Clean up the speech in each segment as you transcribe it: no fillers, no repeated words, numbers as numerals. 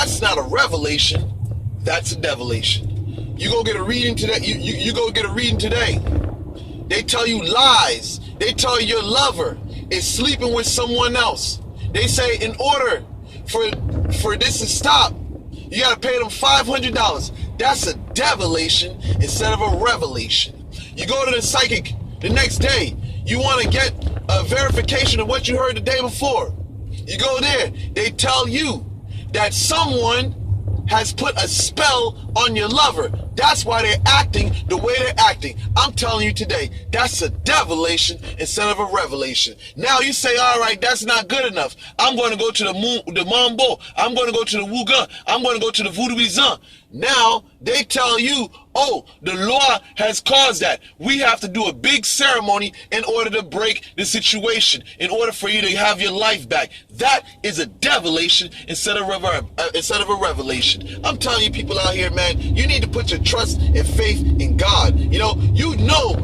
That's not a revelation. That's a devilation. You go get a reading today. You go get a reading today. They tell you lies. They tell you your lover is sleeping with someone else. They say in order for this to stop, you got to pay them $500. That's a devilation instead of a revelation. You go to the psychic the next day. You want to get a verification of what you heard the day before. You go there. They tell you that someone has put a spell on your lover. That's why they're acting the way they're acting. I'm telling you today, that's a devilation instead of a revelation. Now you say, all right, that's not good enough. I'm going to go to the Mambo. I'm going to go to the Houngans. I'm going to go to the Voodooism. Now they tell you, oh, the law has caused that. We have to do a big ceremony in order to break the situation, in order for you to have your life back. That is a devilation instead of a revelation. I'm telling you people out here, man, you need to put your trust and faith in God. You know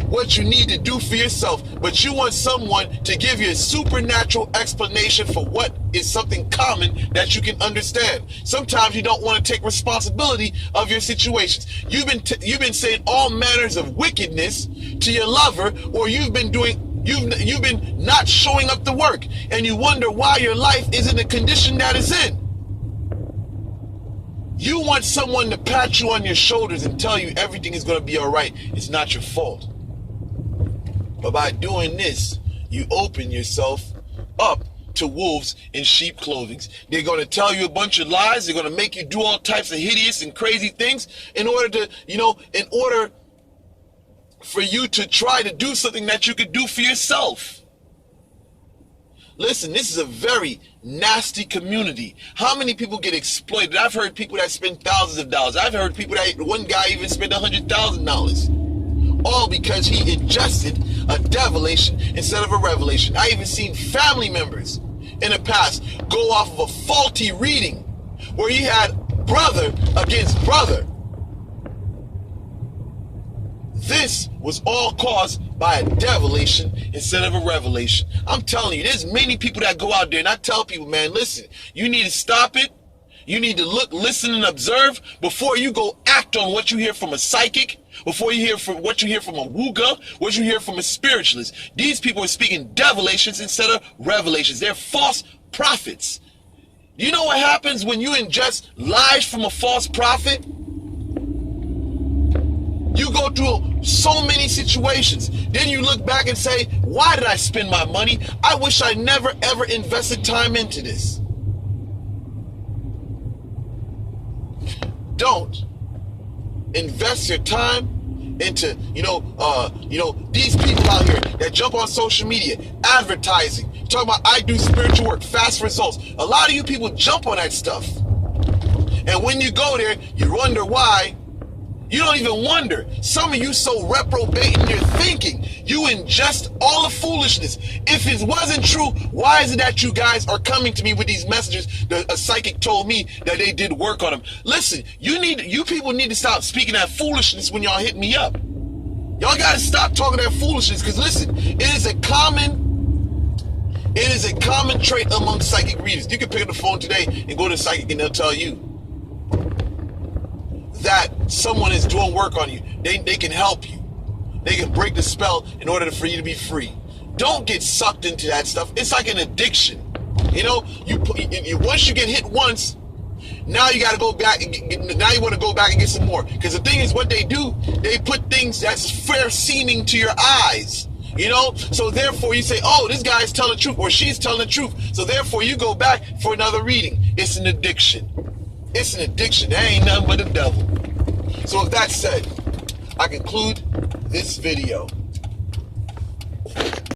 what you need to do for yourself, but you want someone to give you a supernatural explanation for what is something common that you can understand. Sometimes you don't want to take responsibility of your situations. You've been saying all manners of wickedness to your lover, or you've been not showing up to work, and you wonder why your life is in the condition that it's in. You want someone to pat you on your shoulders and tell you everything is going to be all right. It's not your fault. But by doing this, you open yourself up to wolves in sheep clothing. They're going to tell you a bunch of lies. They're going to make you do all types of hideous and crazy things in order for you to try to do something that you could do for yourself. Listen, this is a very nasty community. How many people get exploited? I've heard people that spend thousands of dollars. I've heard people one guy even spent $100,000. All because he ingested a devilation instead of a revelation. I even seen family members in the past go off of a faulty reading where he had brother against brother. This was all caused by a devilation instead of a revelation. I'm telling you, there's many people that go out there, and I tell people, man, listen, you need to stop it. You need to look, listen, and observe before you go act on what you hear from a psychic, before you hear from what you hear from a Wooga, what you hear from a spiritualist. These people are speaking develations instead of revelations. They're false prophets. You know what happens when you ingest lies from a false prophet? You go through so many situations. Then you look back and say, why did I spend my money? I wish I never ever invested time into this. Don't invest your time into, these people out here that jump on social media, advertising, talking about I do spiritual work, fast results. A lot of you people jump on that stuff. And when you go there, you wonder why. You don't even wonder. Some of you so reprobate in your thinking. You ingest all the foolishness. If it wasn't true, why is it that you guys are coming to me with these messages? A psychic told me that they did work on them. Listen, you people need to stop speaking that foolishness when y'all hit me up. Y'all gotta stop talking that foolishness, because listen, it is a common trait among psychic readers. You can pick up the phone today and go to a psychic and they'll tell you that someone is doing work on you. They can help you. They can break the spell in order for you to be free. Don't get sucked into that stuff. It's like an addiction. Once you get hit once, now you got to go back and now you want to go back and get some more. Because the thing is, what they do, they put things that's fair seeming to your eyes. So therefore you say, oh, this guy's telling the truth, or she's telling the truth. So therefore you go back for another reading. It's an addiction. It's an addiction. That ain't nothing but the devil. So with that said, I conclude this video.